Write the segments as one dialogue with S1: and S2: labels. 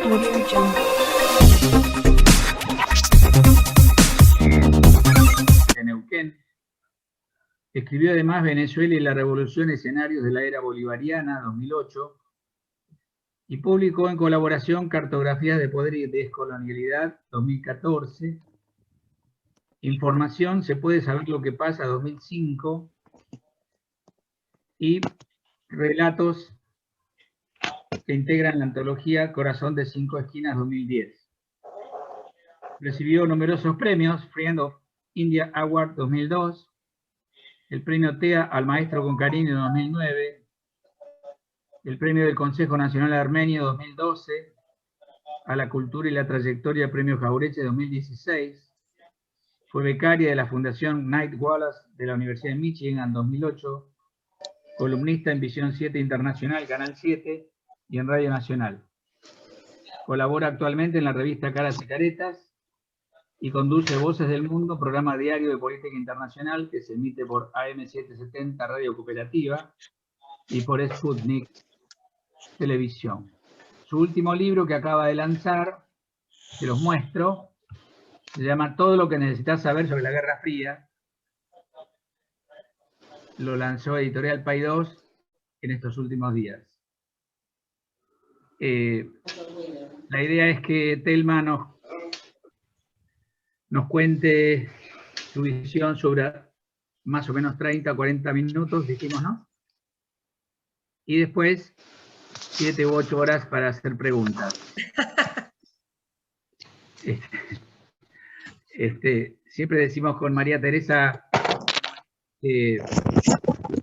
S1: De Neuquén. Escribió además Venezuela y la Revolución, escenarios de la era bolivariana, 2008, y publicó en colaboración Cartografías de Poder y Descolonialidad, 2014, Información, se puede saber lo que pasa, 2005, y Relatos que integran la antología Corazón de 5 Esquinas, 2010. Recibió numerosos premios, Friend of India Award 2002, el premio TEA al Maestro con Cariño 2009, el premio del Consejo Nacional Armenio 2012, a la Cultura y la Trayectoria Premio Jauretche 2016, fue becaria de la Fundación Knight Wallace de la Universidad de Michigan en 2008, columnista en Visión 7 Internacional, Canal 7 y en Radio Nacional. Colabora actualmente en la revista Caras y Caretas y conduce Voces del Mundo, programa diario de política internacional que se emite por AM770 Radio Cooperativa y por Sputnik Televisión. Su último libro que acaba de lanzar, se los muestro, se llama Todo lo que necesitas saber sobre la Guerra Fría. Lo lanzó Editorial Paidós en estos últimos días. La idea es que Thelma nos cuente su visión sobre más o menos 30 o 40 minutos, dijimos, ¿no? Y después 7 u 8 horas para hacer preguntas. Siempre decimos con María Teresa que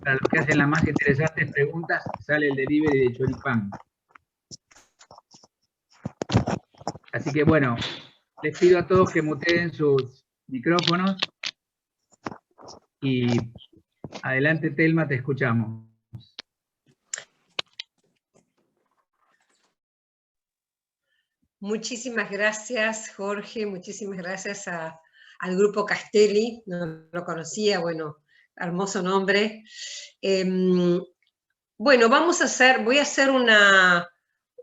S1: para los que hacen las más interesantes preguntas sale el delivery de choripán. Así que bueno, les pido a todos que muteen sus micrófonos y adelante, Thelma, te escuchamos.
S2: Muchísimas gracias, Jorge, muchísimas gracias al Grupo Castelli, no lo conocía, bueno, hermoso nombre. Bueno,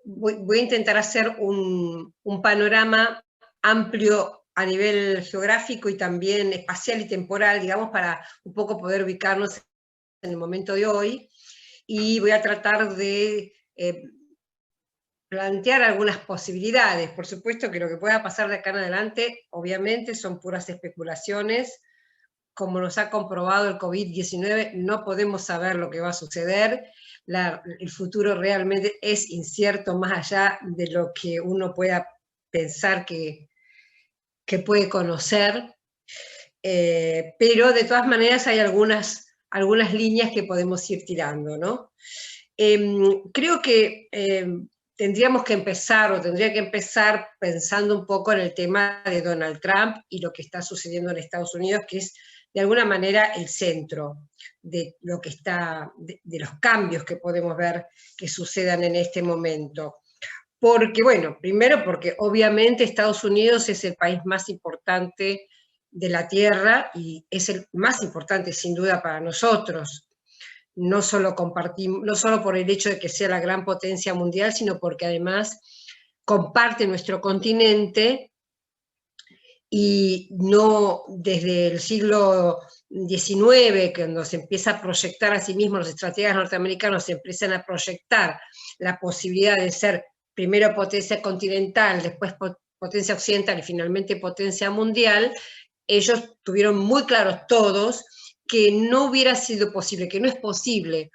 S2: voy a intentar hacer un panorama amplio a nivel geográfico y también espacial y temporal, digamos, para un poco poder ubicarnos en el momento de hoy, y voy a tratar de plantear algunas posibilidades. Por supuesto que lo que pueda pasar de acá en adelante, obviamente, son puras especulaciones. Como nos ha comprobado el COVID-19, no podemos saber lo que va a suceder. El futuro realmente es incierto, más allá de lo que uno pueda pensar que puede conocer. Pero de todas maneras hay algunas líneas que podemos ir tirando, ¿no? Creo que tendría que empezar pensando un poco en el tema de Donald Trump y lo que está sucediendo en Estados Unidos, que es de alguna manera el centro de lo que de los cambios que podemos ver que sucedan en este momento. Porque, bueno, primero porque obviamente Estados Unidos es el país más importante de la Tierra y es el más importante sin duda para nosotros. No solo por el hecho de que sea la gran potencia mundial, sino porque además comparte nuestro continente, y no desde el siglo XIX, cuando se empieza a proyectar a sí mismo, los estrategas norteamericanos se empiezan a proyectar la posibilidad de ser primero potencia continental, después potencia occidental y finalmente potencia mundial. Ellos tuvieron muy claros todos que no hubiera sido posible, que no es posible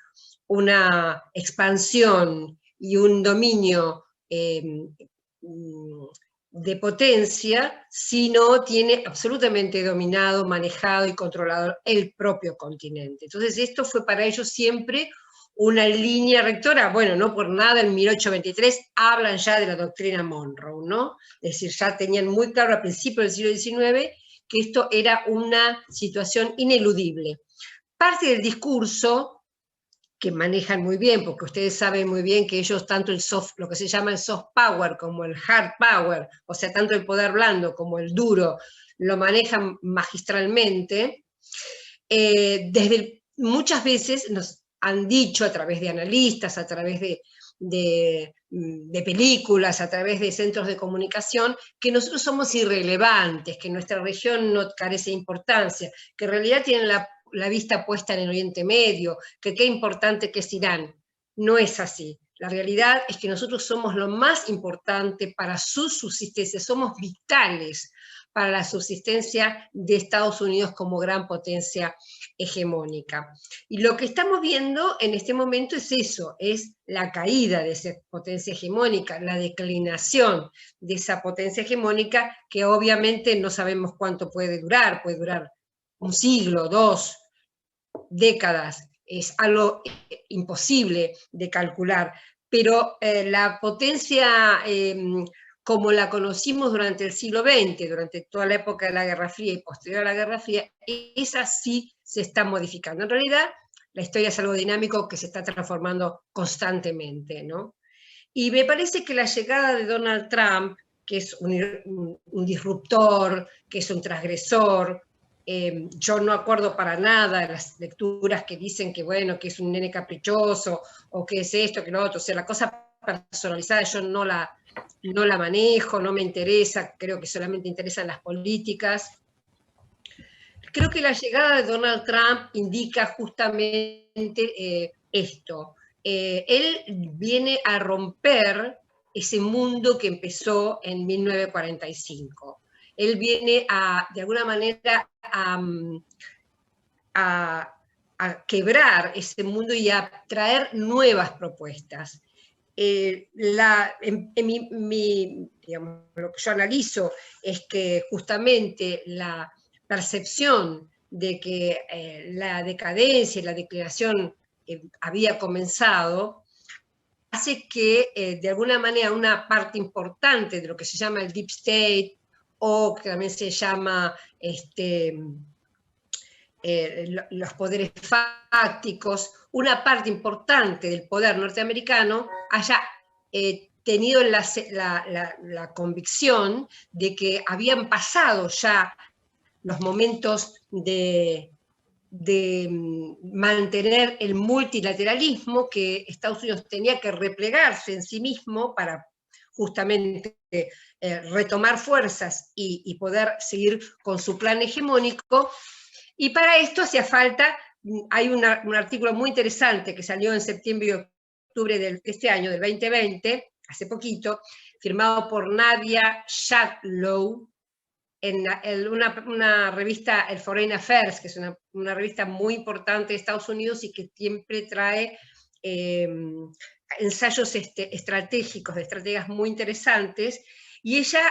S2: una expansión y un dominio de potencia si no tiene absolutamente dominado, manejado y controlado el propio continente. Entonces esto fue para ellos siempre una línea rectora. Bueno, no por nada en 1823 hablan ya de la doctrina Monroe, ¿no? Es decir, ya tenían muy claro a principios del siglo XIX que esto era una situación ineludible. Parte del discurso que manejan muy bien, porque ustedes saben muy bien que ellos tanto lo que se llama el soft power como el hard power, o sea, tanto el poder blando como el duro, lo manejan magistralmente. Muchas veces nos han dicho a través de analistas, a través de de películas, a través de centros de comunicación, que nosotros somos irrelevantes, que nuestra región no carece de importancia, que en realidad tienen la vista puesta en el Oriente Medio, que qué importante que es Irán. No es así. La realidad es que nosotros somos lo más importante para su subsistencia, somos vitales para la subsistencia de Estados Unidos como gran potencia hegemónica. Y lo que estamos viendo en este momento es eso, es la caída de esa potencia hegemónica, la declinación de esa potencia hegemónica, que obviamente no sabemos cuánto puede durar un siglo, 2 décadas, es algo imposible de calcular, pero la potencia como la conocimos durante el siglo XX, durante toda la época de la Guerra Fría y posterior a la Guerra Fría, esa sí se está modificando. En realidad, la historia es algo dinámico que se está transformando constantemente, ¿no? Y me parece que la llegada de Donald Trump, que es un disruptor, que es un transgresor, yo no acuerdo para nada de las lecturas que dicen que, bueno, que es un nene caprichoso, o que es esto, que lo otro, o sea, la cosa personalizada yo no la manejo, no me interesa, creo que solamente interesan las políticas. Creo que la llegada de Donald Trump indica justamente esto. Él viene a romper ese mundo que empezó en 1945. Él viene de alguna manera, a quebrar ese mundo y a traer nuevas propuestas. Digamos, lo que yo analizo es que justamente la percepción de que la decadencia y la declinación había comenzado, hace que de alguna manera una parte importante de lo que se llama el Deep State, o que también se llama los poderes fácticos, una parte importante del poder norteamericano haya tenido la convicción de que habían pasado ya los momentos de mantener el multilateralismo, que Estados Unidos tenía que replegarse en sí mismo para justamente retomar fuerzas y poder seguir con su plan hegemónico. Y para esto hacía falta, hay un artículo muy interesante que salió en septiembre y octubre de este año, del 2020, hace poquito, firmado por Nadia Shatlow, en una revista, el Foreign Affairs, que es una revista muy importante de Estados Unidos y que siempre trae ensayos estratégicos, de estrategas muy interesantes, y ella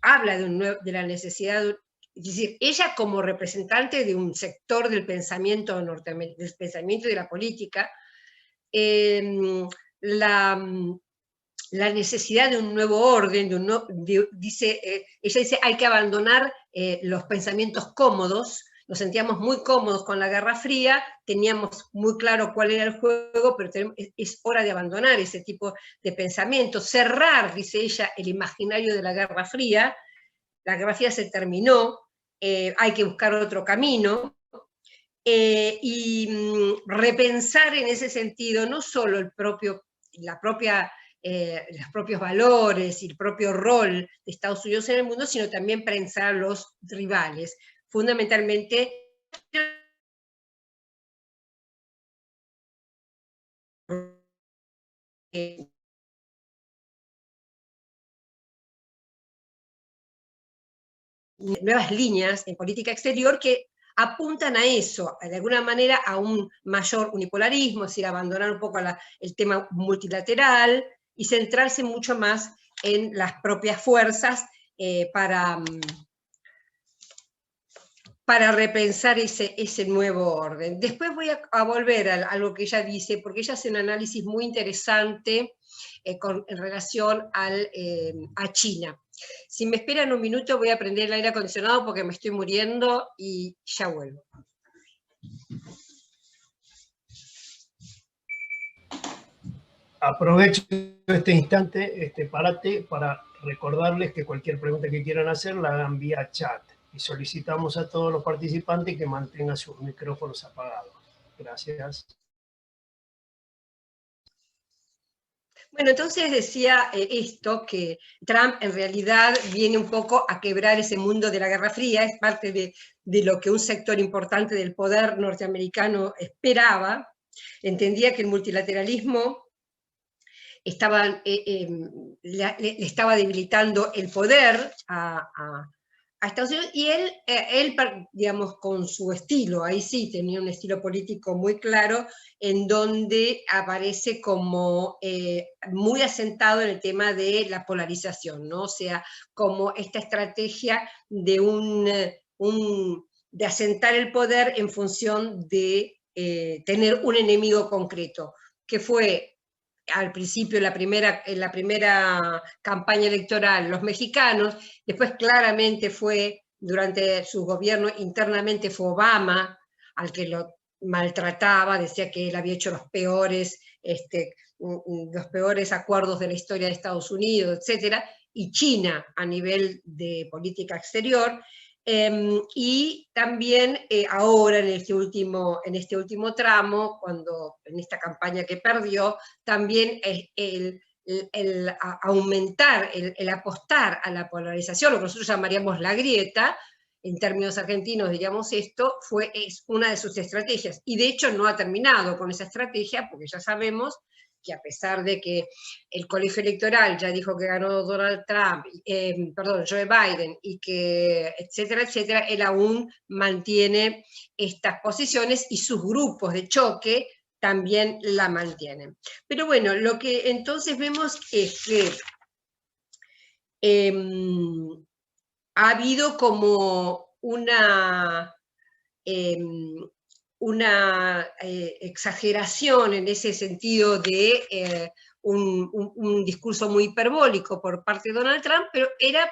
S2: habla de la necesidad de... Es decir, ella como representante de un sector del pensamiento norteamericano, del pensamiento y de la política, la necesidad de un nuevo orden, ella dice, hay que abandonar los pensamientos cómodos. Nos sentíamos muy cómodos con la Guerra Fría, teníamos muy claro cuál era el juego, pero es hora de abandonar ese tipo de pensamientos, cerrar, dice ella, el imaginario de la Guerra Fría. La Guerra Fría se terminó, hay que buscar otro camino, y repensar en ese sentido no solo los propios valores y el propio rol de Estados Unidos en el mundo, sino también pensar los rivales. Fundamentalmente, nuevas líneas en política exterior que apuntan a eso, de alguna manera a un mayor unipolarismo, es decir, abandonar un poco el tema multilateral y centrarse mucho más en las propias fuerzas para repensar ese nuevo orden. Después voy a volver a lo que ella dice, porque ella hace un análisis muy interesante en relación a China. Si me esperan un minuto voy a prender el aire acondicionado porque me estoy muriendo y ya vuelvo.
S3: Aprovecho este instante, este parate, para recordarles que cualquier pregunta que quieran hacer la hagan vía chat. Y solicitamos a todos los participantes que mantengan sus micrófonos apagados. Gracias.
S2: Bueno, entonces decía esto, que Trump en realidad viene un poco a quebrar ese mundo de la Guerra Fría, es parte de lo que un sector importante del poder norteamericano esperaba, entendía que el multilateralismo le estaba debilitando el poder a Estados Unidos, y él, digamos, con su estilo, ahí sí tenía un estilo político muy claro, en donde aparece como muy asentado en el tema de la polarización, ¿no? O sea, como esta estrategia de de asentar el poder en función de tener un enemigo concreto, que fue al principio, en la primera campaña electoral, los mexicanos, después claramente fue, durante su gobierno internamente fue Obama, al que lo maltrataba, decía que él había hecho los peores acuerdos de la historia de Estados Unidos, etcétera, y China a nivel de política exterior. Y también ahora en este último tramo, en esta campaña que perdió, también el aumentar, el apostar a la polarización, lo que nosotros llamaríamos la grieta, en términos argentinos diríamos esto, es una de sus estrategias. Y de hecho no ha terminado con esa estrategia, porque ya sabemos que a pesar de que el colegio electoral ya dijo que ganó Joe Biden, y que etcétera, etcétera, él aún mantiene estas posiciones y sus grupos de choque también la mantienen. Pero bueno, lo que entonces vemos es que ha habido como una exageración en ese sentido de un discurso muy hiperbólico por parte de Donald Trump, pero era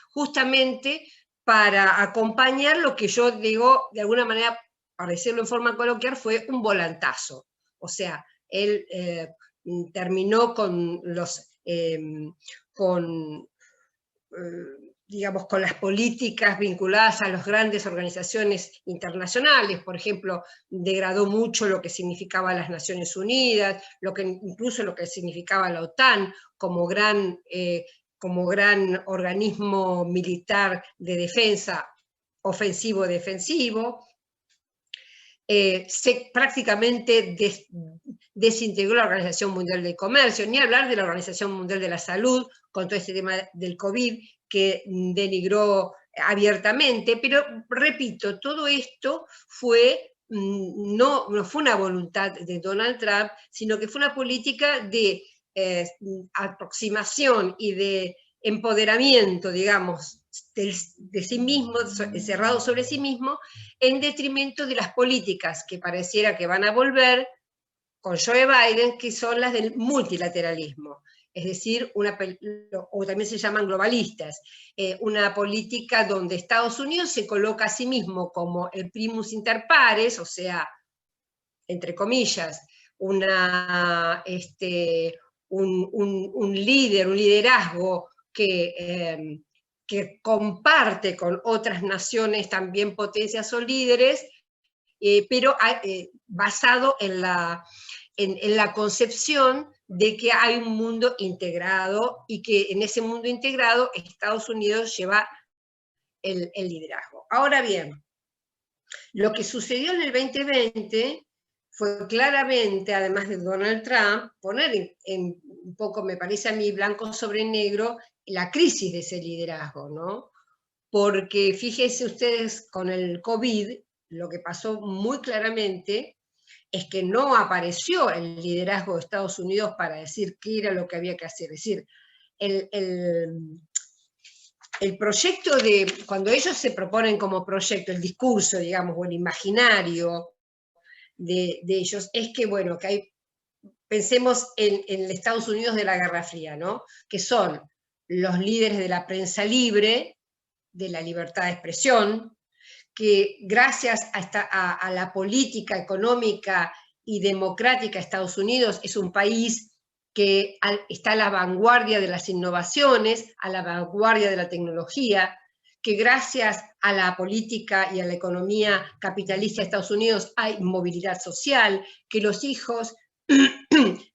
S2: justamente para acompañar lo que yo digo, de alguna manera, para decirlo en forma coloquial, fue un volantazo. O sea, él terminó con digamos, con las políticas vinculadas a las grandes organizaciones internacionales. Por ejemplo, degradó mucho lo que significaba las Naciones Unidas, incluso lo que significaba la OTAN como gran organismo militar de defensa, ofensivo-defensivo. Se prácticamente desintegró la Organización Mundial del Comercio, ni hablar de la Organización Mundial de la Salud, con todo este tema del COVID, que denigró abiertamente. Pero, repito, todo esto no fue una voluntad de Donald Trump, sino que fue una política de aproximación y de empoderamiento, digamos, de sí mismo, cerrado sobre sí mismo, en detrimento de las políticas que pareciera que van a volver con Joe Biden, que son las del multilateralismo. Es decir, o también se llaman globalistas, una política donde Estados Unidos se coloca a sí mismo como el primus inter pares, o sea, entre comillas, un liderazgo que comparte con otras naciones también potencias o líderes, pero basado en la concepción de que hay un mundo integrado, y que en ese mundo integrado Estados Unidos lleva el liderazgo. Ahora bien, lo que sucedió en el 2020 fue claramente, además de Donald Trump, poner un poco, me parece a mí, blanco sobre negro, la crisis de ese liderazgo, ¿no? Porque fíjense ustedes, con el COVID, lo que pasó muy claramente es que no apareció el liderazgo de Estados Unidos para decir qué era lo que había que hacer. Es decir, el proyecto cuando ellos se proponen como proyecto, el discurso, digamos, o el imaginario de ellos, es que, bueno, pensemos en el Estados Unidos de la Guerra Fría, ¿no? Que son los líderes de la prensa libre, de la libertad de expresión, que gracias a la política económica y democrática de Estados Unidos es un país que está a la vanguardia de las innovaciones, a la vanguardia de la tecnología, que gracias a la política y a la economía capitalista de Estados Unidos hay movilidad social, que los hijos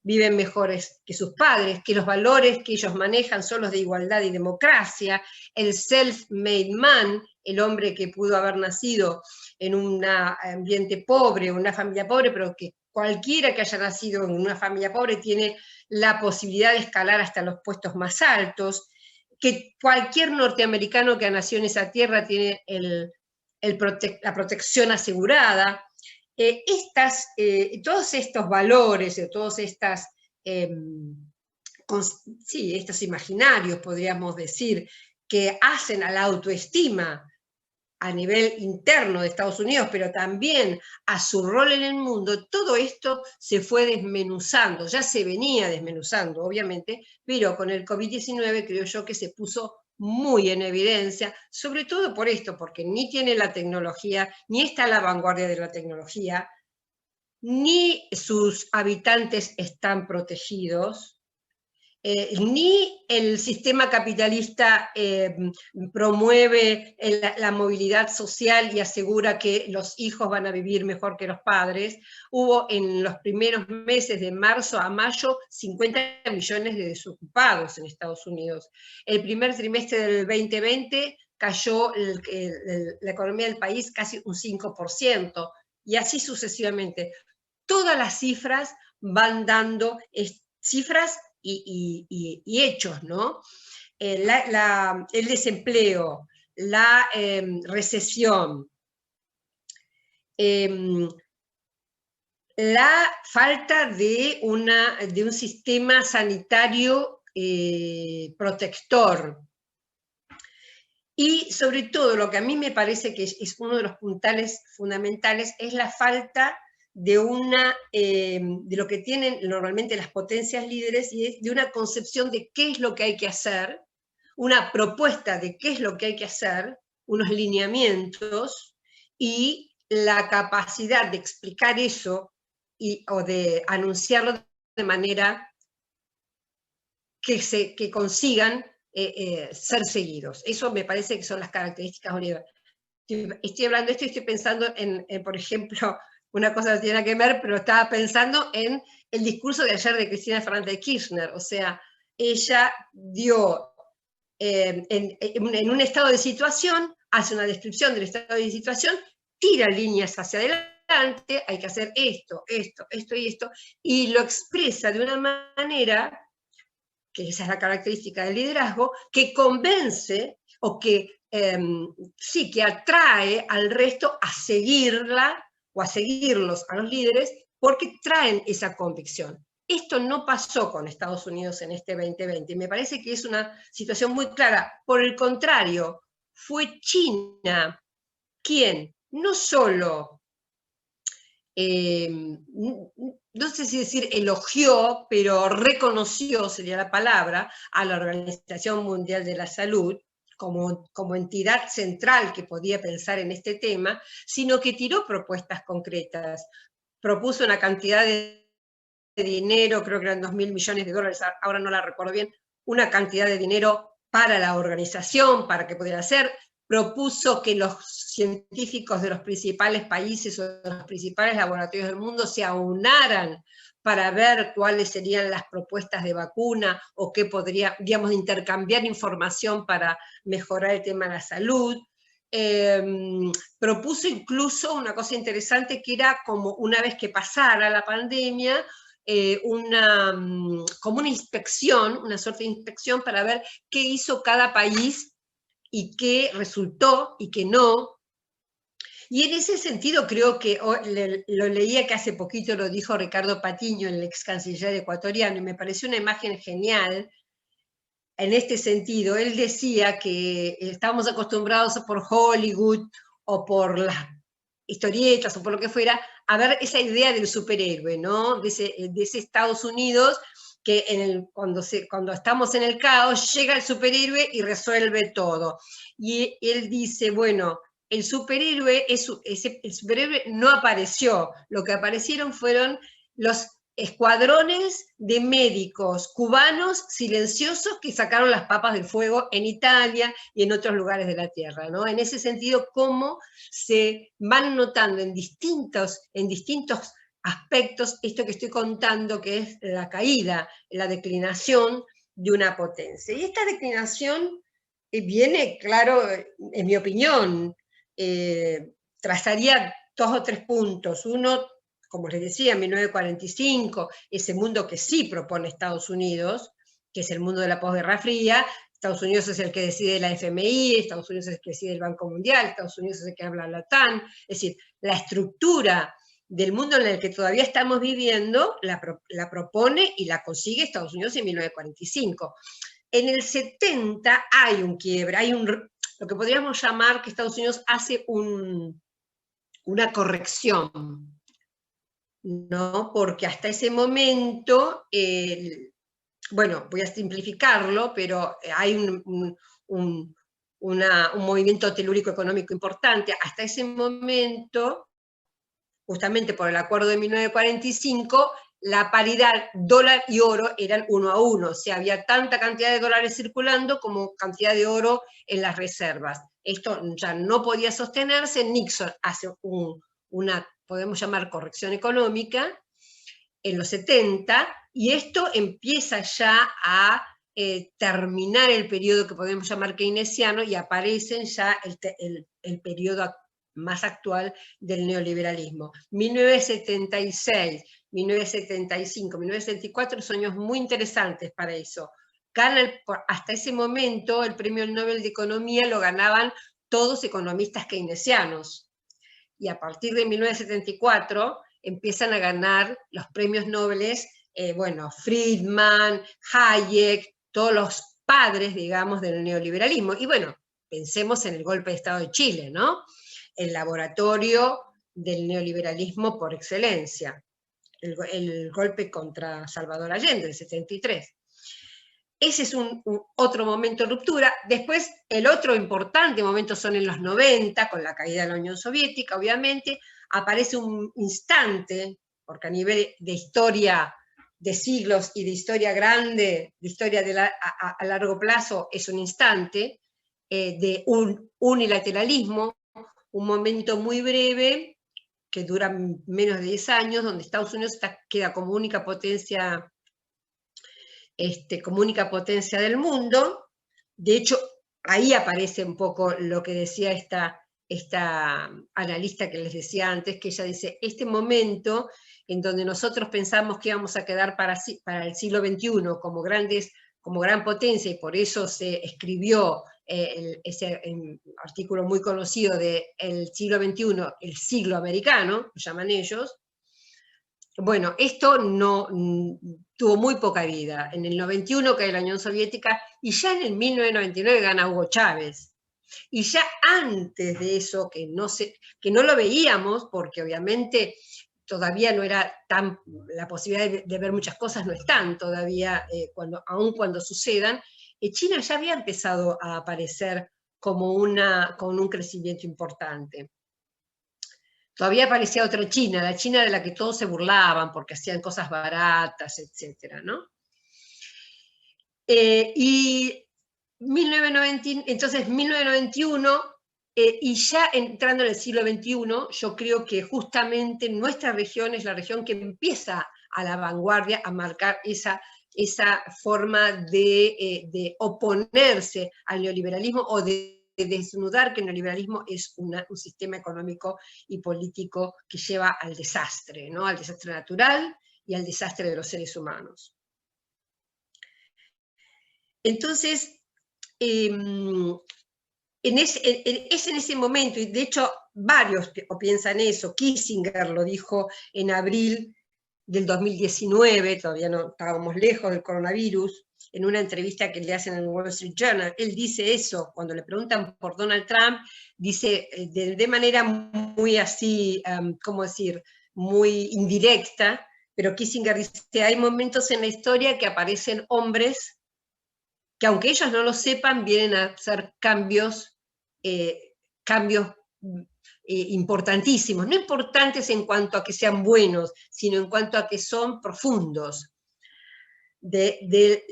S2: viven mejores que sus padres, que los valores que ellos manejan son los de igualdad y democracia, el self-made man, el hombre que pudo haber nacido en un ambiente pobre, una familia pobre, pero que cualquiera que haya nacido en una familia pobre tiene la posibilidad de escalar hasta los puestos más altos, que cualquier norteamericano que nació en esa tierra tiene la protección asegurada. Todos estos valores, todos estos imaginarios, podríamos decir, que hacen a la autoestima a nivel interno de Estados Unidos, pero también a su rol en el mundo, todo esto se fue desmenuzando, ya se venía desmenuzando, obviamente, pero con el COVID-19 creo yo que se puso muy en evidencia, sobre todo por esto, porque ni tiene la tecnología, ni está a la vanguardia de la tecnología, ni sus habitantes están protegidos, ni el sistema capitalista promueve la movilidad social y asegura que los hijos van a vivir mejor que los padres. Hubo en los primeros meses de marzo a mayo 50 millones de desocupados en Estados Unidos. El primer trimestre del 2020 cayó la economía del país casi un 5%, y así sucesivamente. Todas las cifras van dando cifras y hechos, ¿no? El desempleo, la recesión, la falta de un sistema sanitario protector. Y sobre todo, lo que a mí me parece que es uno de los puntales fundamentales es la falta de lo que tienen normalmente las potencias líderes, y es de una concepción de qué es lo que hay que hacer, una propuesta de qué es lo que hay que hacer, unos lineamientos, y la capacidad de explicar eso o de anunciarlo de manera que consigan ser seguidos. Eso me parece que son las características Oliver. Estoy hablando de esto y estoy pensando en, por ejemplo, una cosa no tiene nada que ver, pero estaba pensando en el discurso de ayer de Cristina Fernández de Kirchner. O sea, ella dio, en un estado de situación, hace una descripción del estado de situación, tira líneas hacia adelante, hay que hacer esto, esto, esto y esto, y lo expresa de una manera, que esa es la característica del liderazgo, que convence o que sí, que atrae al resto a seguirla o a seguirlos a los líderes porque traen esa convicción. Esto no pasó con Estados Unidos en este 2020 y me parece que es una situación muy clara. Por el contrario, fue China quien no solo, no sé si decir elogió, pero reconoció, sería la palabra, a la Organización Mundial de la Salud, como entidad central que podía pensar en este tema, sino que tiró propuestas concretas. Propuso una cantidad de dinero, creo que eran 2.000 millones de dólares, ahora no la recuerdo bien, una cantidad de dinero para la organización, para que pudiera hacer. Propuso que los científicos de los principales países o de los principales laboratorios del mundo se aunaran para ver cuáles serían las propuestas de vacuna o qué podría, digamos, intercambiar información para mejorar el tema de la salud. Propuso incluso una cosa interesante que era como una vez que pasara la pandemia, como una inspección, una suerte de inspección para ver qué hizo cada país y qué resultó y qué no. Y en ese sentido creo que, lo leía que hace poquito lo dijo Ricardo Patiño, el ex canciller ecuatoriano, y me pareció una imagen genial en este sentido. Él decía que estábamos acostumbrados por Hollywood o por las historietas o por lo que fuera, a ver esa idea del superhéroe, ¿no? De ese Estados Unidos que cuando estamos en el caos llega el superhéroe y resuelve todo. Y él dice, bueno, el superhéroe no apareció, lo que aparecieron fueron los escuadrones de médicos cubanos silenciosos que sacaron las papas del fuego en Italia y en otros lugares de la Tierra, ¿no? En ese sentido, cómo se van notando en distintos aspectos, esto que estoy contando, que es la caída, la declinación de una potencia. Y esta declinación viene, claro, en mi opinión, trazaría 2 o 3 puntos. Uno, como les decía, en 1945, ese mundo que sí propone Estados Unidos, que es el mundo de la posguerra fría. Estados Unidos es el que decide la FMI, Estados Unidos es el que decide el Banco Mundial, Estados Unidos es el que habla la OTAN. Es decir, la estructura del mundo en el que todavía estamos viviendo la propone y la consigue Estados Unidos en 1945. En el 70 hay un quiebre, hay lo que podríamos llamar que Estados Unidos hace una corrección, ¿no? Porque hasta ese momento, bueno, voy a simplificarlo, pero hay un movimiento telúrico económico importante. Hasta ese momento, justamente por el acuerdo de 1945, la paridad dólar y oro eran 1 a 1, o sea, había tanta cantidad de dólares circulando como cantidad de oro en las reservas. Esto ya no podía sostenerse. Nixon hace una, podemos llamar, corrección económica en los 70, y esto empieza ya a terminar el periodo que podemos llamar keynesiano, y aparecen ya el periodo más actual del neoliberalismo. 1976, 1975, 1974 son años muy interesantes para eso. Hasta ese momento el premio Nobel de Economía lo ganaban todos economistas keynesianos, y a partir de 1974 empiezan a ganar los premios Nobel, bueno, Friedman, Hayek, todos los padres, digamos, del neoliberalismo. Y bueno, pensemos en el golpe de Estado de Chile, ¿no? El laboratorio del neoliberalismo por excelencia, el golpe contra Salvador Allende, el 73. Ese es otro momento de ruptura. Después, el otro importante momento son en los 90, con la caída de la Unión Soviética, obviamente, aparece un instante, porque a nivel de historia de siglos y de historia grande, de historia a largo plazo, es un instante de un unilateralismo, un momento muy breve, que dura menos de 10 años, donde Estados Unidos queda como única potencia del mundo. De hecho, ahí aparece un poco lo que decía esta analista que les decía antes, que ella dice, este momento en donde nosotros pensamos que íbamos a quedar para el siglo XXI como gran potencia, y por eso se escribió ese artículo muy conocido de el siglo XXI, el siglo americano, lo llaman ellos. Bueno, esto tuvo muy poca vida. En el 91 cae la Unión Soviética, y ya en el 1999 gana Hugo Chávez. Y ya antes de eso, que no lo veíamos, porque obviamente todavía no era tan, la posibilidad de ver muchas cosas no están todavía, aun cuando sucedan, China ya había empezado a aparecer con un crecimiento importante. Todavía aparecía otra China, la China de la que todos se burlaban porque hacían cosas baratas, etc., ¿no? Y 1990, entonces 1991, y ya entrando en el siglo XXI, yo creo que justamente nuestra región es la región que empieza a la vanguardia a marcar esa forma de oponerse al neoliberalismo, o de desnudar que el neoliberalismo es un sistema económico y político que lleva al desastre, ¿no? Al desastre natural y al desastre de los seres humanos. Entonces, es en ese momento, y de hecho varios piensan eso. Kissinger lo dijo en abril del 2019, todavía no estábamos lejos del coronavirus, en una entrevista que le hacen en el Wall Street Journal. Él dice eso, cuando le preguntan por Donald Trump, dice de manera muy así, ¿cómo decir?, muy indirecta, pero Kissinger dice, hay momentos en la historia que aparecen hombres que, aunque ellos no lo sepan, vienen a hacer cambios importantísimos, no importantes en cuanto a que sean buenos, sino en cuanto a que son profundos de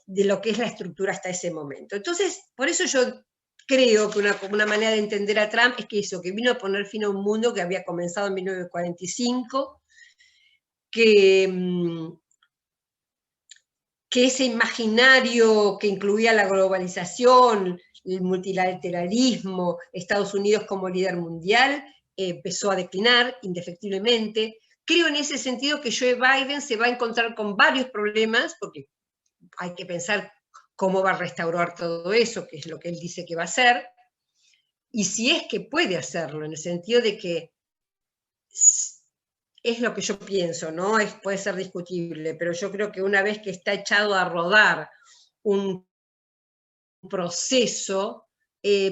S2: lo que es la estructura hasta ese momento. Entonces, por eso yo creo que una manera de entender a Trump es que vino a poner fin a un mundo que había comenzado en 1945, que ese imaginario que incluía la globalización, el multilateralismo, Estados Unidos como líder mundial, empezó a declinar indefectiblemente. Creo en ese sentido que Joe Biden se va a encontrar con varios problemas, porque hay que pensar cómo va a restaurar todo eso, que es lo que él dice que va a hacer, y si es que puede hacerlo, en el sentido de que es lo que yo pienso, ¿no? Puede ser discutible, pero yo creo que una vez que está echado a rodar un proceso,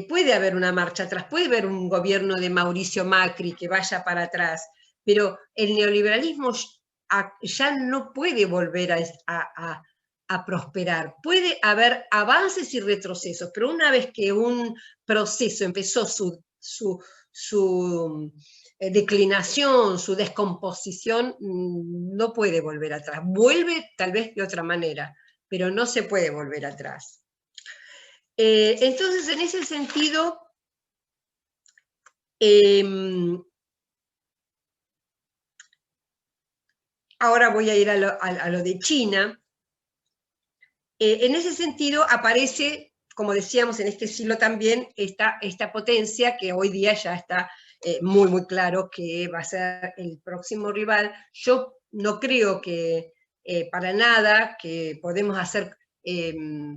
S2: puede haber una marcha atrás, puede haber un gobierno de Mauricio Macri que vaya para atrás, pero el neoliberalismo ya no puede volver a prosperar. Puede haber avances y retrocesos, pero una vez que un proceso empezó su declinación, su descomposición, no puede volver atrás. Vuelve tal vez de otra manera, pero no se puede volver atrás. Entonces, en ese sentido, ahora voy a ir a lo de China. En ese sentido aparece, como decíamos, en este siglo también, esta potencia que hoy día ya está muy, muy claro que va a ser el próximo rival. Yo no creo que para nada que podemos hacer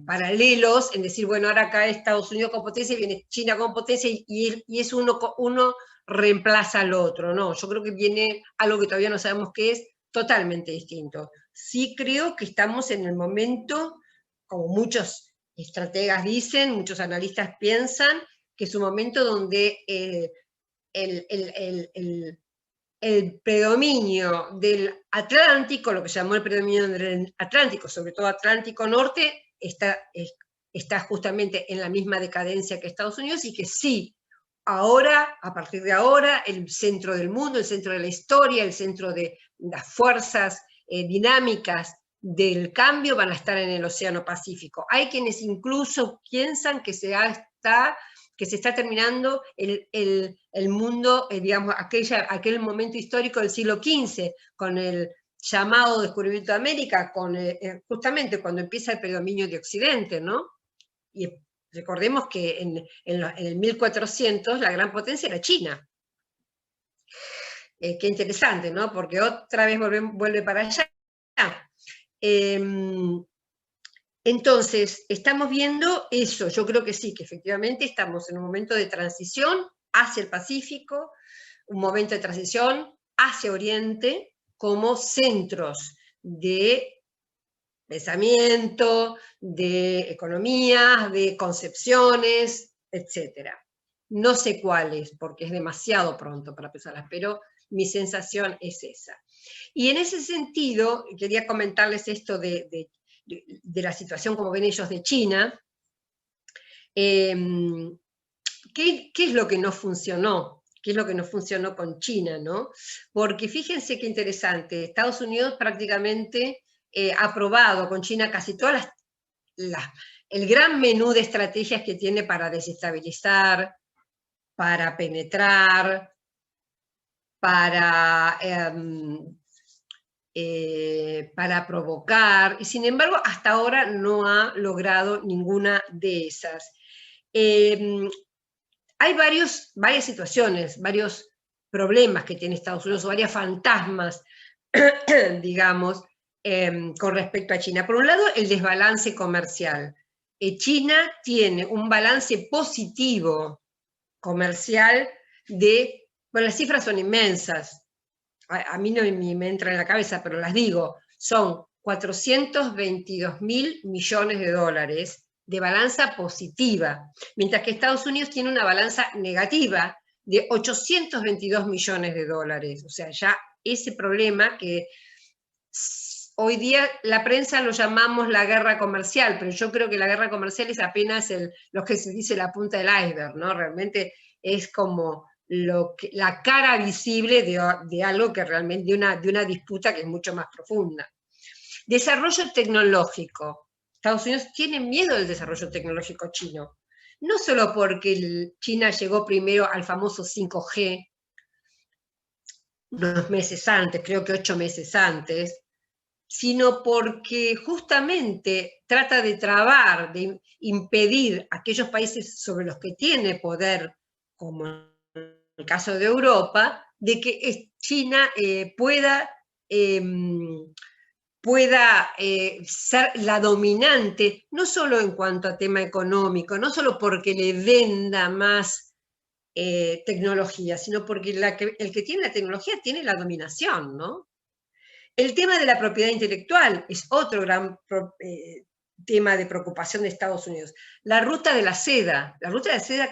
S2: paralelos en decir, bueno, ahora acá Estados Unidos con potencia y viene China con potencia y es uno reemplaza al otro. No, yo creo que viene algo que todavía no sabemos qué es, totalmente distinto. Sí creo que estamos en el momento, como muchos estrategas dicen, muchos analistas piensan, que es un momento donde el predominio del Atlántico, lo que se llamó el predominio del Atlántico, sobre todo Atlántico Norte, está justamente en la misma decadencia que Estados Unidos, y que sí, ahora, a partir de ahora, el centro del mundo, el centro de la historia, el centro de las fuerzas dinámicas del cambio van a estar en el Océano Pacífico. Hay quienes incluso piensan que se está terminando el mundo, digamos, aquel momento histórico del siglo XV, con el llamado descubrimiento de América, justamente cuando empieza el predominio de Occidente, ¿no? Y recordemos que en el 1400 la gran potencia era China. Qué interesante, ¿no? Porque otra vez vuelve para allá. Entonces, estamos viendo eso. Yo creo que sí, que efectivamente estamos en un momento de transición hacia el Pacífico, un momento de transición hacia Oriente, como centros de pensamiento, de economía, de concepciones, etc. No sé cuáles, porque es demasiado pronto para pensarlas, pero mi sensación es esa. Y en ese sentido, quería comentarles esto de la situación, como ven ellos, de China. ¿Qué es lo que no funcionó? ¿Qué es lo que no funcionó con China, no? Porque fíjense qué interesante, Estados Unidos prácticamente ha probado con China casi todas el gran menú de estrategias que tiene para desestabilizar, para penetrar, para provocar, y sin embargo hasta ahora no ha logrado ninguna de esas. Hay varias situaciones, varios problemas que tiene Estados Unidos, varias fantasmas, digamos, con respecto a China. Por un lado, el desbalance comercial. China tiene un balance positivo comercial bueno, las cifras son inmensas, a mí no me entra en la cabeza, pero las digo, son 422.000 millones de dólares de balanza positiva, mientras que Estados Unidos tiene una balanza negativa de 822 millones de dólares. O sea, ya ese problema que hoy día la prensa lo llamamos la guerra comercial, pero yo creo que la guerra comercial es apenas lo que se dice la punta del iceberg, ¿no? Realmente es como la cara visible de algo que realmente, de una disputa que es mucho más profunda. Desarrollo tecnológico. Estados Unidos tiene miedo del desarrollo tecnológico chino. No solo porque China llegó primero al famoso 5G, unos meses antes, creo que 8 meses antes, sino porque justamente trata de trabar, de impedir a aquellos países sobre los que tiene poder, como en el caso de Europa, de que China pueda ser la dominante, no solo en cuanto a tema económico, no solo porque le venda más tecnología, sino porque el que tiene la tecnología tiene la dominación, ¿no? El tema de la propiedad intelectual es otro gran tema de preocupación de Estados Unidos. La ruta de la seda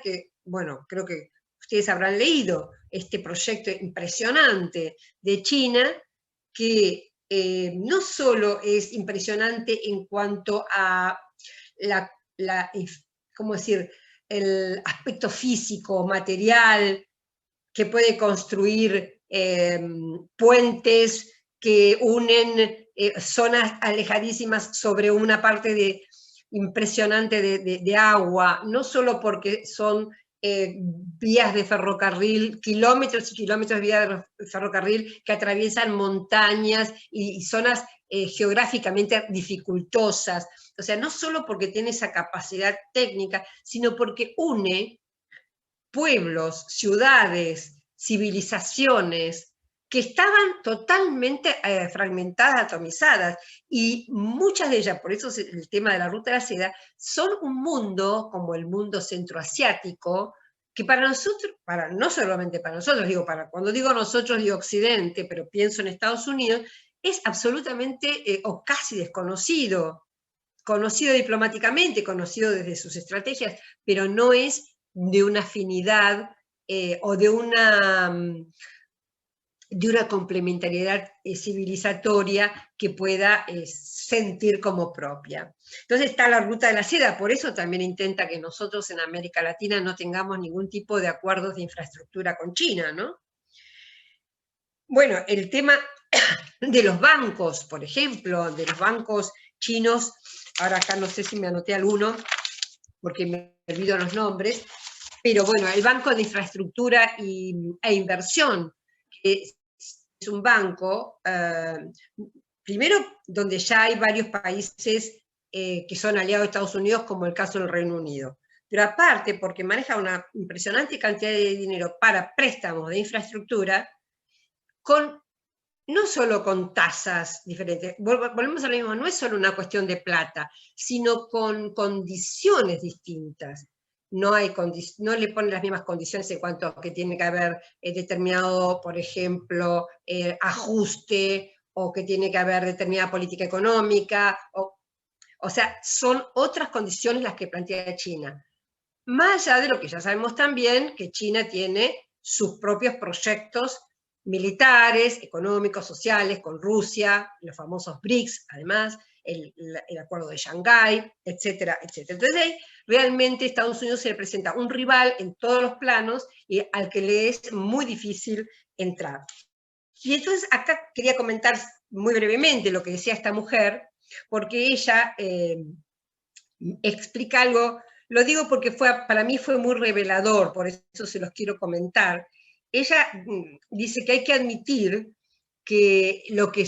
S2: que, bueno, creo que ustedes habrán leído este proyecto impresionante de China, que no solo es impresionante en cuanto a ¿cómo decir?, el aspecto físico, material, que puede construir puentes que unen zonas alejadísimas sobre una parte impresionante de agua, no solo porque son vías de ferrocarril, kilómetros y kilómetros de vías de ferrocarril que atraviesan montañas y zonas geográficamente dificultosas. O sea, no solo porque tiene esa capacidad técnica, sino porque une pueblos, ciudades, civilizaciones que estaban totalmente fragmentadas, atomizadas, y muchas de ellas, por eso el tema de la ruta de la seda, son un mundo como el mundo centroasiático, que para nosotros, no solamente para nosotros, cuando digo nosotros digo Occidente, pero pienso en Estados Unidos, es absolutamente o casi desconocido, conocido diplomáticamente, conocido desde sus estrategias, pero no es de una afinidad o de una complementariedad civilizatoria que pueda sentir como propia. Entonces está la ruta de la seda, por eso también intenta que nosotros en América Latina no tengamos ningún tipo de acuerdos de infraestructura con China, ¿no? Bueno, el tema de los bancos, por ejemplo, de los bancos chinos, ahora acá no sé si me anoté alguno, porque me olvido los nombres, pero bueno, el Banco de Infraestructura e Inversión, que es un banco, primero, donde ya hay varios países que son aliados de Estados Unidos, como el caso del Reino Unido. Pero aparte, porque maneja una impresionante cantidad de dinero para préstamos de infraestructura, no solo con tasas diferentes, volvemos a lo mismo, no es solo una cuestión de plata, sino con condiciones distintas. No le ponen las mismas condiciones en cuanto a que tiene que haber determinado, por ejemplo, ajuste, o que tiene que haber determinada política económica, o sea, son otras condiciones las que plantea China. Más allá de lo que ya sabemos también, que China tiene sus propios proyectos militares, económicos, sociales, con Rusia, los famosos BRICS, además, el acuerdo de Shanghái, etcétera, etcétera. Entonces, realmente Estados Unidos se le presenta un rival en todos los planos y al que le es muy difícil entrar. Y entonces acá quería comentar muy brevemente lo que decía esta mujer, porque ella explica algo, lo digo porque para mí fue muy revelador, por eso se los quiero comentar. Ella dice que hay que admitir que lo que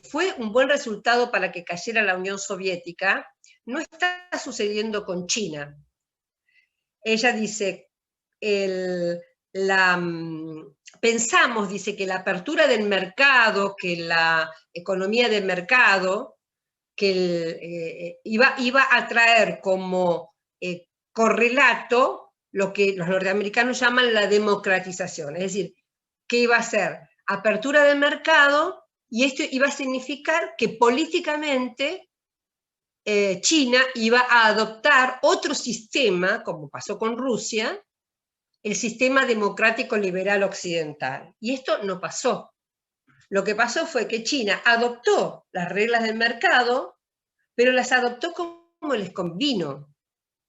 S2: fue un buen resultado para que cayera la Unión Soviética no está sucediendo con China. Ella dice, pensamos, dice, que la apertura del mercado, que la economía del mercado, que iba a traer como correlato lo que los norteamericanos llaman la democratización, es decir, que iba a ser apertura del mercado, y esto iba a significar que políticamente China iba a adoptar otro sistema, como pasó con Rusia, el sistema democrático liberal occidental. Y esto no pasó. Lo que pasó fue que China adoptó las reglas del mercado, pero las adoptó como les convino,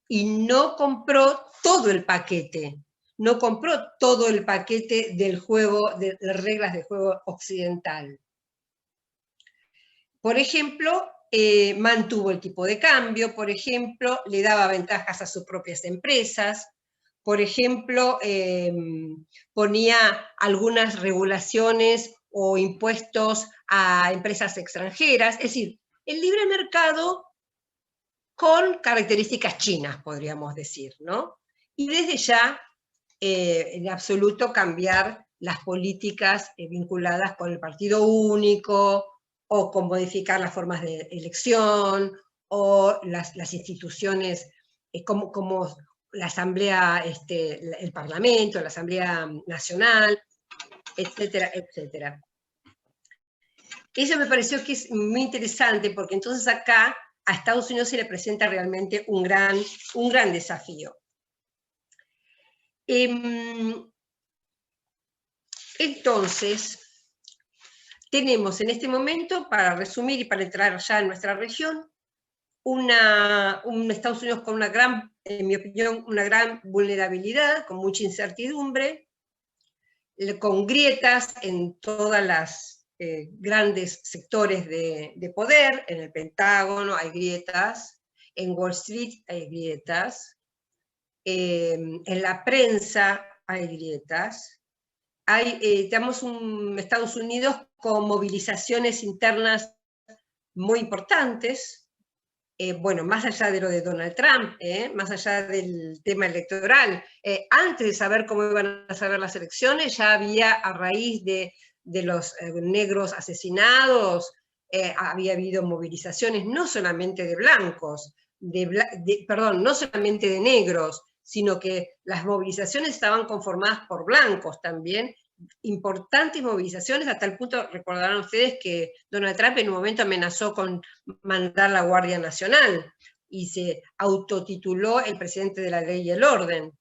S2: y no compró todo el paquete, no compró todo el paquete del juego, de las reglas del juego occidental. Por ejemplo, mantuvo el tipo de cambio, por ejemplo, le daba ventajas a sus propias empresas, por ejemplo, ponía algunas regulaciones o impuestos a empresas extranjeras, es decir, el libre mercado con características chinas, podríamos decir, ¿no? Y desde ya, en absoluto, cambiar las políticas vinculadas con el partido único, o con modificar las formas de elección, o las instituciones, como la Asamblea, el Parlamento, la Asamblea Nacional, etcétera, etcétera. Eso me pareció que es muy interesante, porque entonces acá a Estados Unidos se le presenta realmente un gran desafío. Entonces, tenemos en este momento, para resumir y para entrar ya en nuestra región, un Estados Unidos con una gran, en mi opinión, una gran vulnerabilidad, con mucha incertidumbre, con grietas en todas las grandes sectores de poder. En el Pentágono hay grietas, en Wall Street hay grietas, en la prensa hay grietas. Tenemos un Estados Unidos con movilizaciones internas muy importantes, bueno, más allá de lo de Donald Trump, más allá del tema electoral, antes de saber cómo iban a saber las elecciones, ya había, a raíz de los negros asesinados, había habido movilizaciones no solamente de blancos, perdón, no solamente de negros, sino que las movilizaciones estaban conformadas por blancos también, importantes movilizaciones, hasta el punto, recordarán ustedes, que Donald Trump en un momento amenazó con mandar la Guardia Nacional, y se autotituló el presidente de la ley y el orden.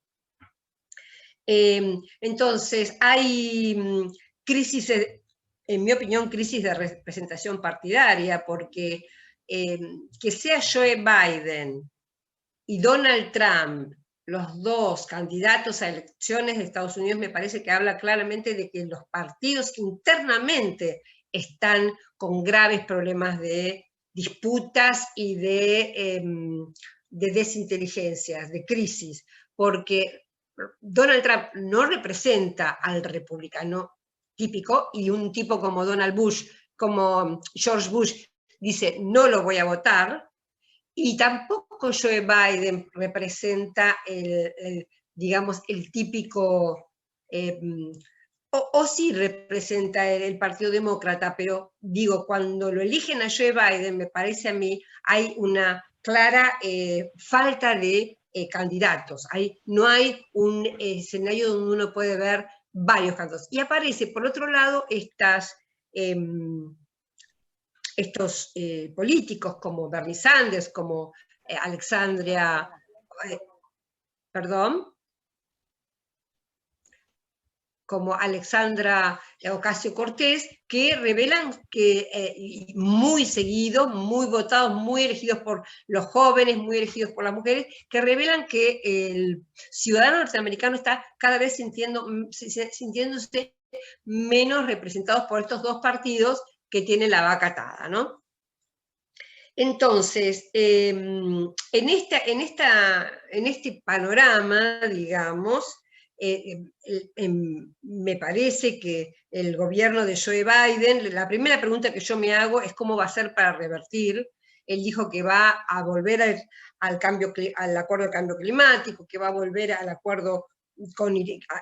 S2: Entonces, hay crisis, en mi opinión, crisis de representación partidaria, porque que sea Joe Biden y Donald Trump los dos candidatos a elecciones de Estados Unidos, me parece que habla claramente de que los partidos internamente están con graves problemas de disputas y de desinteligencias, de crisis, porque Donald Trump no representa al republicano típico, y un tipo como Donald Bush, como George Bush, dice no lo voy a votar, y tampoco Joe Biden representa digamos, el típico, o sí representa el Partido Demócrata, pero digo, cuando lo eligen a Joe Biden, me parece a mí, hay una clara falta de candidatos. No hay un escenario donde uno puede ver varios candidatos. Y aparece, por otro lado, estos políticos como Bernie Sanders, como Alexandria, como Alexandra Ocasio-Cortez, que revelan que muy seguidos, muy votados, muy elegidos por los jóvenes, muy elegidos por las mujeres, que revelan que el ciudadano norteamericano está cada vez sintiéndose menos representados por estos dos partidos que tienen la vaca atada, ¿no? Entonces, en este panorama, digamos, me parece que el gobierno de Joe Biden, la primera pregunta que yo me hago es cómo va a ser para revertir. Él dijo que va a volver al acuerdo de cambio climático, que va a volver al acuerdo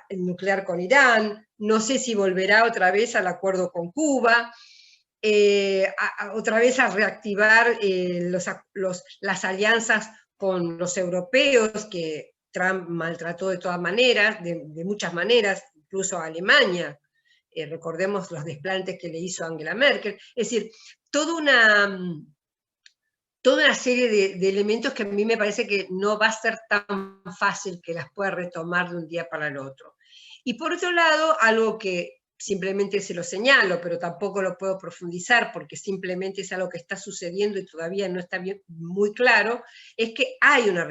S2: nuclear con Irán, no sé si volverá otra vez al acuerdo con Cuba, otra vez a reactivar las alianzas con los europeos, que Trump maltrató de todas maneras, de muchas maneras, incluso a Alemania. Recordemos los desplantes que le hizo Angela Merkel. Es decir, toda una serie de elementos que a mí me parece que no va a ser tan fácil que las pueda retomar de un día para el otro. Y por otro lado, algo que simplemente se lo señalo, pero tampoco lo puedo profundizar porque simplemente es algo que está sucediendo y todavía no está muy claro, es que hay una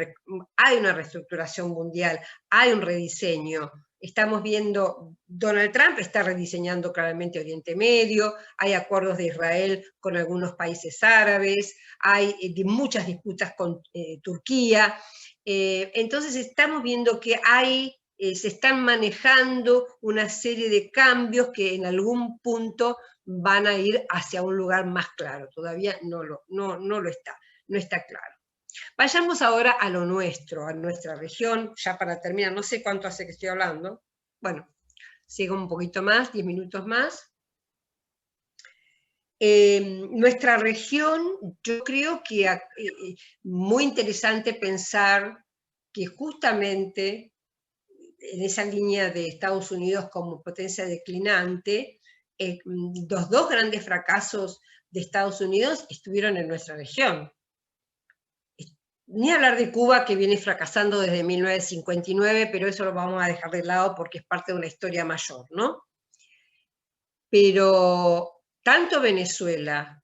S2: reestructuración mundial, hay un rediseño. Estamos viendo, Donald Trump está rediseñando claramente Oriente Medio, hay acuerdos de Israel con algunos países árabes, hay muchas disputas con Turquía, Entonces estamos viendo que se están manejando una serie de cambios que en algún punto van a ir hacia un lugar más claro. Todavía no está claro. Vayamos ahora a lo nuestro, a nuestra región, ya para terminar, no sé cuánto hace que estoy hablando. Bueno, sigo un poquito más, 10 minutos más. Nuestra región, yo creo que muy interesante pensar que justamente en esa línea de Estados Unidos como potencia declinante, los dos grandes fracasos de Estados Unidos estuvieron en nuestra región. Ni hablar de Cuba, que viene fracasando desde 1959, pero eso lo vamos a dejar de lado porque es parte de una historia mayor, ¿no? Pero tanto Venezuela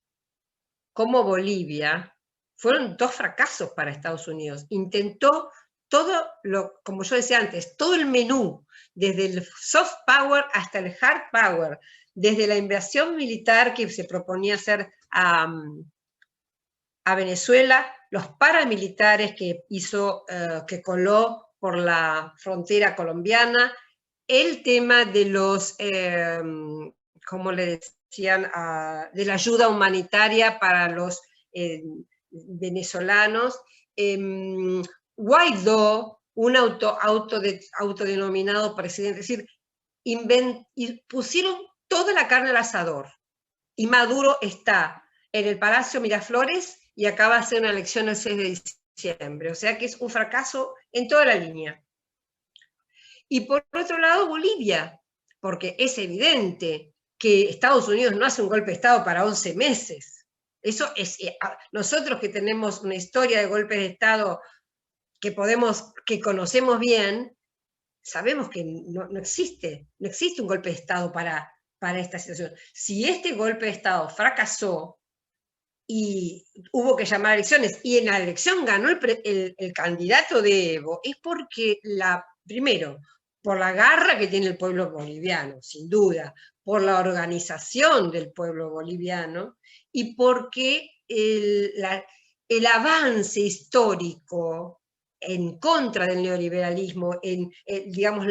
S2: como Bolivia fueron dos fracasos para Estados Unidos. Intentó como yo decía antes, todo el menú, desde el soft power hasta el hard power, desde la invasión militar que se proponía hacer a Venezuela, los paramilitares que que coló por la frontera colombiana, el tema de los, como le decían, de la ayuda humanitaria para los venezolanos, Guaidó, un autodenominado presidente, es decir, pusieron toda la carne al asador, y Maduro está en el Palacio Miraflores y acaba de hacer una elección el 6 de diciembre, o sea que es un fracaso en toda la línea. Y por otro lado, Bolivia, porque es evidente que Estados Unidos no hace un golpe de Estado para 11 meses. Eso es, nosotros que tenemos una historia de golpes de Estado que conocemos bien, sabemos que no existe un golpe de Estado para esta situación. Si este golpe de Estado fracasó y hubo que llamar a elecciones, y en la elección ganó el candidato de Evo, es porque, primero, por la garra que tiene el pueblo boliviano, sin duda, por la organización del pueblo boliviano, y porque el avance histórico en contra del neoliberalismo, digamos,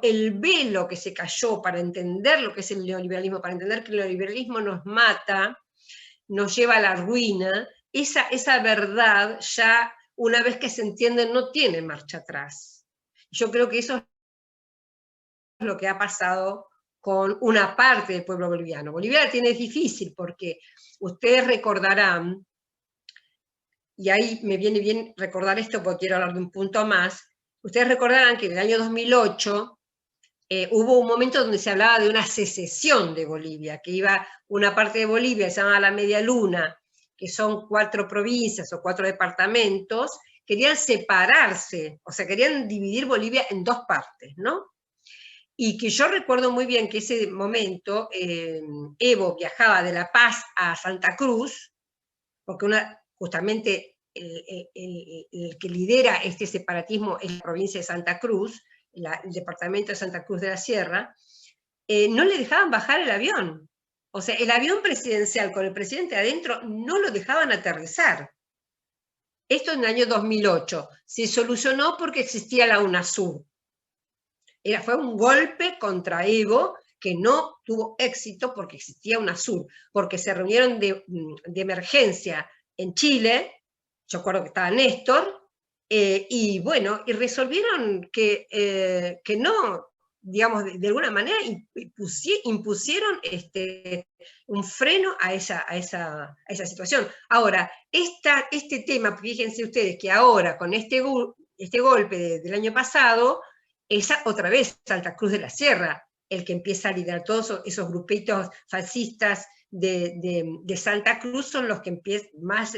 S2: el velo que se cayó para entender lo que es el neoliberalismo, para entender que el neoliberalismo nos mata, nos lleva a la ruina, esa verdad ya, una vez que se entiende, no tiene marcha atrás. Yo creo que eso es lo que ha pasado con una parte del pueblo boliviano. Bolivia la tiene difícil porque ustedes recordarán, y ahí me viene bien recordar esto porque quiero hablar de un punto más, ustedes recordarán que en el año 2008 hubo un momento donde se hablaba de una secesión de Bolivia, que iba una parte de Bolivia, se llama la Media Luna, que son 4 provincias o 4 departamentos, querían separarse, o sea, querían dividir Bolivia en 2 partes, ¿no? Y que yo recuerdo muy bien que ese momento Evo viajaba de La Paz a Santa Cruz, porque justamente el que lidera este separatismo es la provincia de Santa Cruz, el departamento de Santa Cruz de la Sierra, no le dejaban bajar el avión. O sea, el avión presidencial con el presidente adentro no lo dejaban aterrizar. Esto en el año 2008. Se solucionó porque existía la UNASUR. Fue un golpe contra Evo que no tuvo éxito porque existía UNASUR, porque se reunieron de emergencia en Chile, yo acuerdo que estaba Néstor, y bueno, y resolvieron que no, digamos, de alguna manera impusieron un freno a esa situación. Ahora, este tema, fíjense ustedes que ahora con este golpe del año pasado, es otra vez Santa Cruz de la Sierra el que empieza a liderar todos esos grupitos fascistas de Santa Cruz, son los que empiezan, más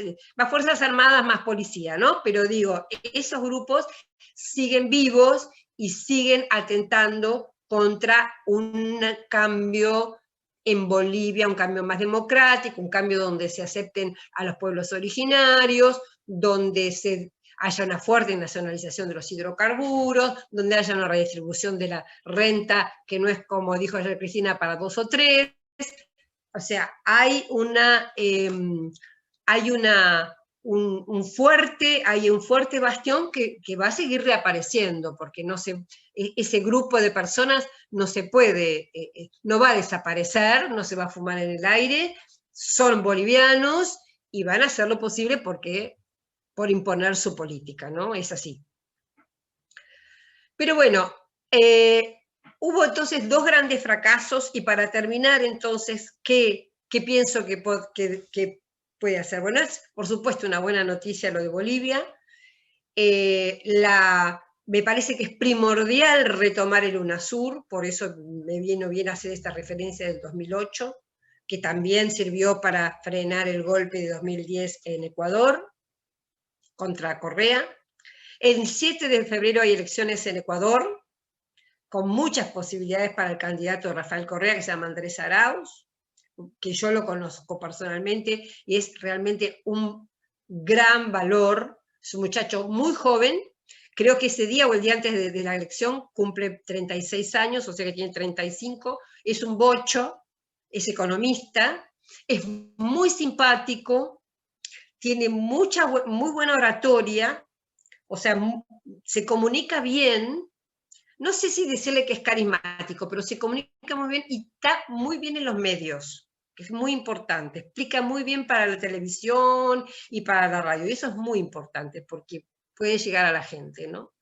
S2: Fuerzas Armadas, más policía, ¿no? Pero digo, esos grupos siguen vivos y siguen atentando contra un cambio en Bolivia, un cambio más democrático, un cambio donde se acepten a los pueblos originarios, donde haya una fuerte nacionalización de los hidrocarburos, donde haya una redistribución de la renta, que no es, como dijo ayer Cristina, para 2 o 3. O sea, hay una hay un fuerte bastión que va a seguir reapareciendo, porque ese grupo de personas no se puede, no va a desaparecer, no se va a fumar en el aire, son bolivianos y van a hacer lo posible por imponer su política, ¿no? Es así. Pero bueno, hubo entonces 2 grandes fracasos, y para terminar entonces, ¿qué pienso que puede hacer? Bueno, es por supuesto una buena noticia lo de Bolivia. Me parece que es primordial retomar el UNASUR, por eso me vino bien hacer esta referencia del 2008, que también sirvió para frenar el golpe de 2010 en Ecuador contra Correa. El 7 de febrero hay elecciones en Ecuador, con muchas posibilidades para el candidato Rafael Correa, que se llama Andrés Arauz, que yo lo conozco personalmente, y es realmente un gran valor. Es un muchacho muy joven, creo que ese día o el día antes de la elección cumple 36 años, o sea que tiene 35, es un bocho, es economista, es muy simpático, tiene muy buena oratoria, o sea, se comunica bien. No sé si decirle que es carismático, pero se comunica muy bien y está muy bien en los medios, que es muy importante. Explica muy bien para la televisión y para la radio, y eso es muy importante porque puede llegar a la gente, ¿no?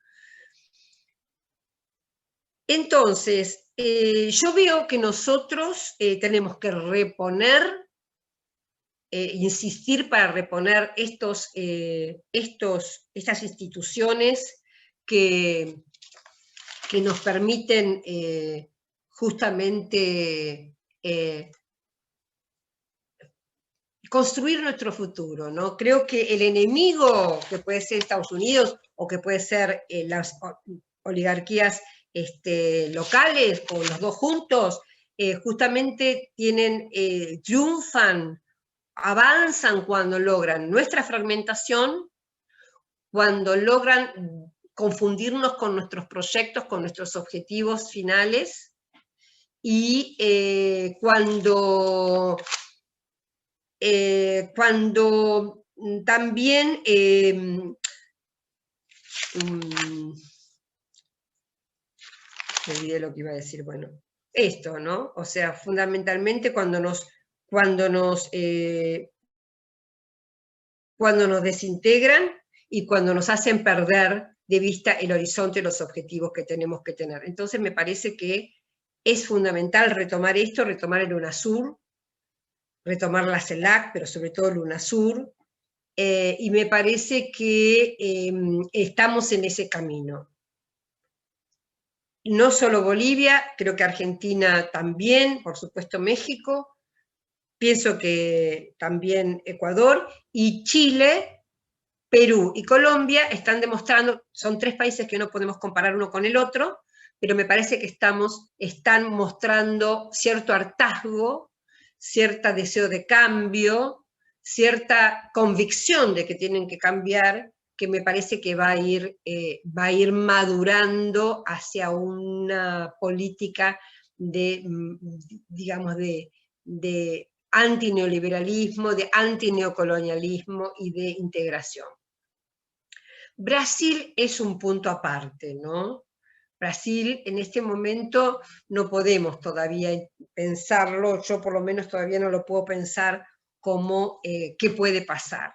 S2: Entonces, yo veo que nosotros tenemos que insistir para reponer estas instituciones que nos permiten justamente construir nuestro futuro, ¿no? Creo que el enemigo, que puede ser Estados Unidos o que puede ser las oligarquías locales, o los dos juntos, justamente triunfan, avanzan cuando logran nuestra fragmentación, cuando logran confundirnos con nuestros proyectos, con nuestros objetivos finales, y cuando también me olvidé lo que iba a decir, bueno, esto, ¿no? O sea, fundamentalmente cuando nos desintegran y cuando nos hacen perder de vista el horizonte y los objetivos que tenemos que tener. Entonces me parece que es fundamental retomar esto, retomar el UNASUR, retomar la CELAC, pero sobre todo el UNASUR, y me parece que estamos en ese camino. No solo Bolivia, creo que Argentina también, por supuesto México, pienso que también Ecuador, y Chile, Perú y Colombia están demostrando, son 3 países que no podemos comparar uno con el otro, pero me parece que están mostrando cierto hartazgo, cierto deseo de cambio, cierta convicción de que tienen que cambiar, que me parece que va a ir madurando hacia una política digamos, de antineoliberalismo, de antineocolonialismo y de integración. Brasil es un punto aparte, ¿no? Brasil en este momento no podemos todavía pensarlo, yo por lo menos todavía no lo puedo pensar como qué puede pasar.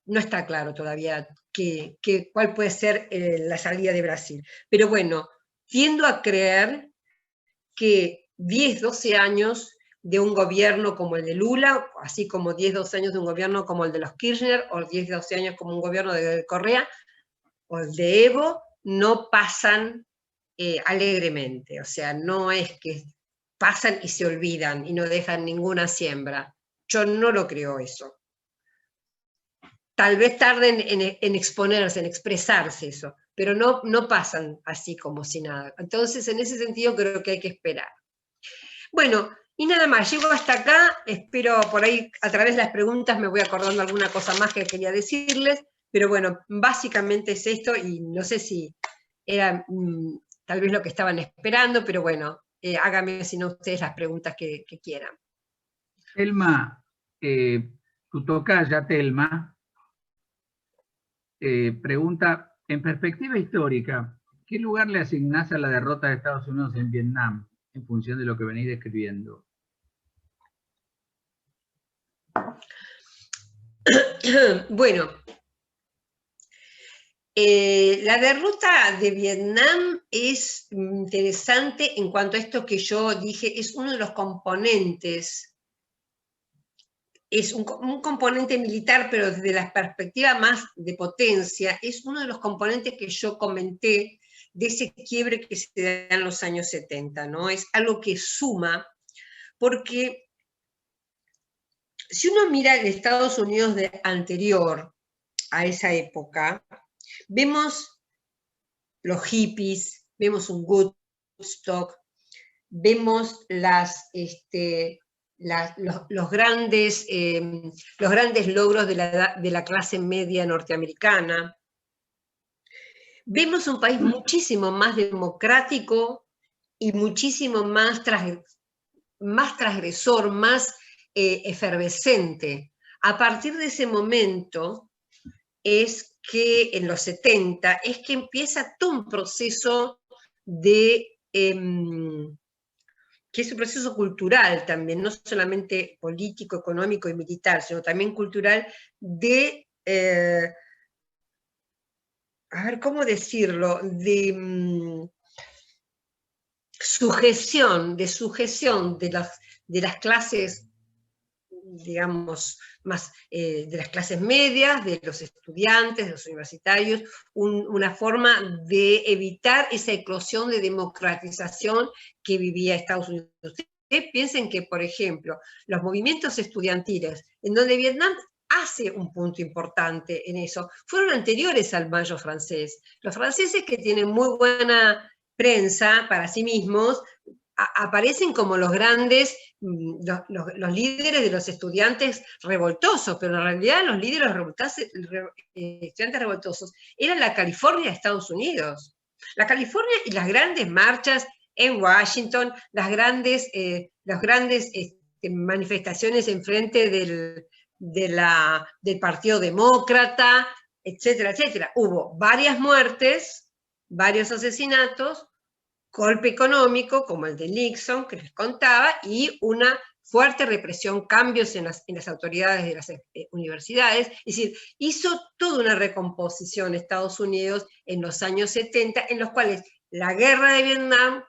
S2: No está claro todavía cuál puede ser la salida de Brasil. Pero bueno, tiendo a creer que 10, 12 años de un gobierno como el de Lula, así como 10, 12 años de un gobierno como el de los Kirchner, o 10, 12 años como un gobierno de Correa, o el de Evo, no pasan alegremente. O sea, no es que pasan y se olvidan y no dejan ninguna siembra. Yo no lo creo eso. Tal vez tarden en exponerse, en expresarse eso, pero no pasan así como si nada. Entonces, en ese sentido, creo que hay que esperar. Bueno, y nada más, llego hasta acá, espero por ahí a través de las preguntas me voy acordando alguna cosa más que quería decirles, pero bueno, básicamente es esto, y no sé si era tal vez lo que estaban esperando, pero bueno, háganme si no ustedes las preguntas que quieran.
S1: Elma, Tu tocaya, Telma, pregunta, en perspectiva histórica, ¿qué lugar le asignás a la derrota de Estados Unidos en Vietnam, en función de lo que venís describiendo?
S2: Bueno, la derrota de Vietnam es interesante en cuanto a esto que yo dije, es uno de los componentes, es un componente militar, pero desde la perspectiva más de potencia, es uno de los componentes que yo comenté de ese quiebre que se da en los años 70, ¿no? Es algo que suma, porque si uno mira el Estados Unidos anterior a esa época, vemos los hippies, vemos un Woodstock, vemos los grandes logros de la clase media norteamericana. Vemos un país muchísimo más democrático y muchísimo más transgresor, más efervescente. A partir de ese momento es que en los 70 es que empieza todo un proceso que es un proceso cultural también, no solamente político, económico y militar, sino también cultural de, a ver, ¿cómo decirlo? De sujeción de las clases, digamos, más de las clases medias, de los estudiantes, de los universitarios, una forma de evitar esa eclosión de democratización que vivía Estados Unidos. Ustedes piensen que, por ejemplo, los movimientos estudiantiles, en donde Vietnam hace un punto importante en eso, fueron anteriores al Mayo francés. Los franceses, que tienen muy buena prensa para sí mismos, aparecen como los grandes, los líderes de los estudiantes revoltosos, pero en realidad los líderes estudiantes revoltosos eran la California de Estados Unidos. La California y las grandes marchas en Washington, las grandes manifestaciones en frente del Partido Demócrata, etcétera, etcétera. Hubo varias muertes, varios asesinatos, golpe económico, como el de Nixon, que les contaba, y una fuerte represión, cambios en las autoridades de las universidades. Es decir, hizo toda una recomposición Estados Unidos en los años 70, en los cuales la guerra de Vietnam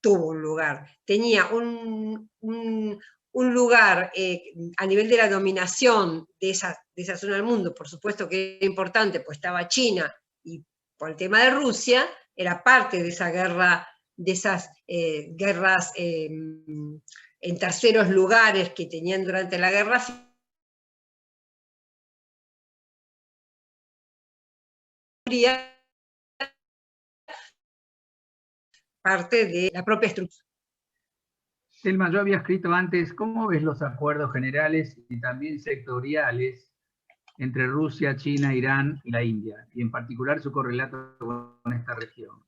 S2: tuvo un lugar. Tenía un lugar a nivel de la dominación de esa zona del mundo, por supuesto que era importante, pues estaba China, y por el tema de Rusia, era parte de esa guerra, de esas guerras en terceros lugares que tenían durante la Guerra Fría, parte de la propia estructura.
S1: Telma, yo había escrito antes, ¿cómo ves los acuerdos generales y también sectoriales entre Rusia, China, Irán y la India, y en particular su correlato con esta región?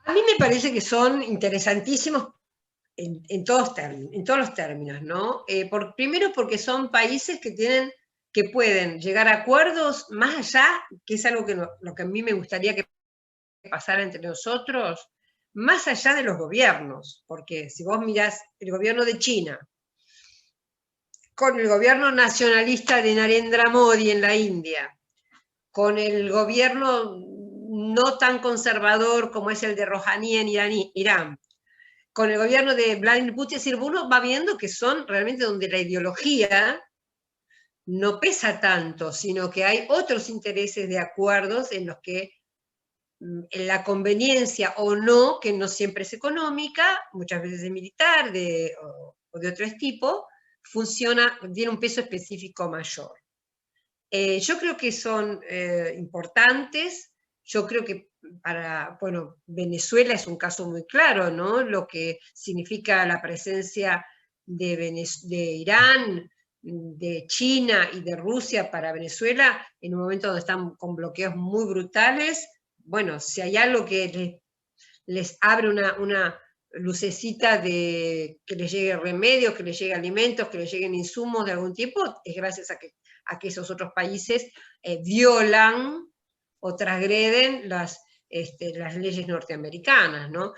S2: A mí me parece que son interesantísimos en todos los términos, ¿no? Primero porque son países que pueden llegar a acuerdos más allá, que es algo lo que a mí me gustaría que pasara entre nosotros, más allá de los gobiernos, porque si vos mirás el gobierno de China con el gobierno nacionalista de Narendra Modi en la India, con el gobierno no tan conservador como es el de Rouhani en Irán, con el gobierno de Vladimir Putin, es decir, uno va viendo que son realmente donde la ideología no pesa tanto, sino que hay otros intereses de acuerdos en los que en la conveniencia o no, que no siempre es económica, muchas veces es militar o de otro tipo, tiene un peso específico mayor. Yo creo que son importantes. Yo creo que Venezuela es un caso muy claro, ¿no? Lo que significa la presencia de Irán, de China y de Rusia para Venezuela, en un momento donde están con bloqueos muy brutales. Bueno, si hay algo que les abre lucecita de que les llegue remedios, que les llegue alimentos, que les lleguen insumos de algún tipo, es gracias a que esos otros países violan o transgreden las leyes norteamericanas, ¿no?